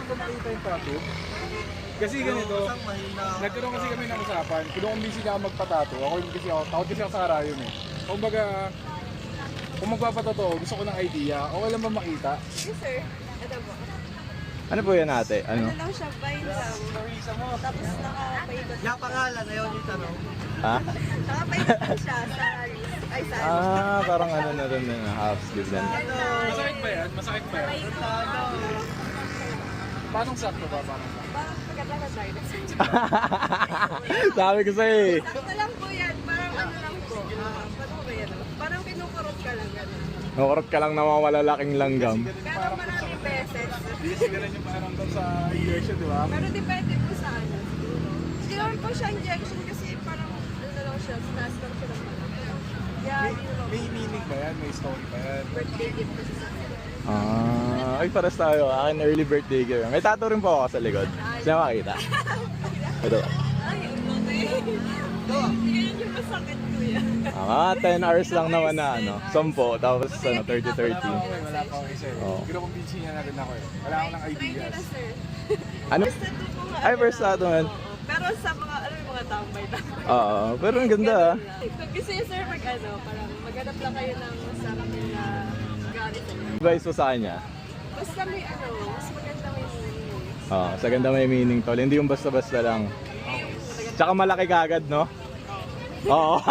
ba makita yung tattoo? Kasi ganito, nagkaroon kasi kami ng usapan. Kung busy na ako magpatato, takot kasi ako sa harayon eh. Kumbaga, kung magpapatato, gusto ko ng idea, okay lang ba makita? Yes, sir. Ito po. Ano po yan ate? Ano? Ano lang siya, vine lang. Tapos nakapaikot. Yung pangalan, ayaw niyo tanong. Ha? Nakapaikot lang siya sa ay sa Ah, parang ano na rin na half sleeve din. Masakit ba yan? Masakit ba yan? Paano sakto ba? Paano sakto? Parang pagkatapos tayo. Sabi ko sa'yo eh. Sakto lang po yan. Parang ano lang po. Paano ba yan? Parang kinukurot ka lang gano'n. Nakurot ka lang na mga malalaking langgam. Pero maraming beses. Hindi kasi ganun yung parang doon sa injection, di ba? Pero depende po sa ano. Hindi naman po siya injection kasi parang ano lang siya. Sinas lang siya ng ano. Yeah, hindi naman. May meaning ba yan? May story ba yan? Birthday gift ko sa akin. Ah, ay pares tayo. Akin early birthday girl. May tattoo rin po ako sa likod. Sino makita? Ito. Ay, yan yung masakit ko yan. Ah, 10 hours lang naman na ano. 10, tapos ano, 30-30. Wala pa ako isa eh. Oo. Pero kung busy na rin ako eh. Wala akong ng Try nyo ideas. na, sir. Ano? First tattoo ko nga. Ay, first tattoo man. Oo. Pero sa mga, ano yung mga tambay na. Oo, pero ang ganda ah. Kung gusto nyo, sir, mag ano, parang maghanap lang kayo ng masarap na gamit. Advice mo sa kanya. Basta may ano, mas maganda may meaning. Oo, sa ganda may meaning tol. Hindi yung basta-basta lang. Tsaka malaki kagad, no? Oo.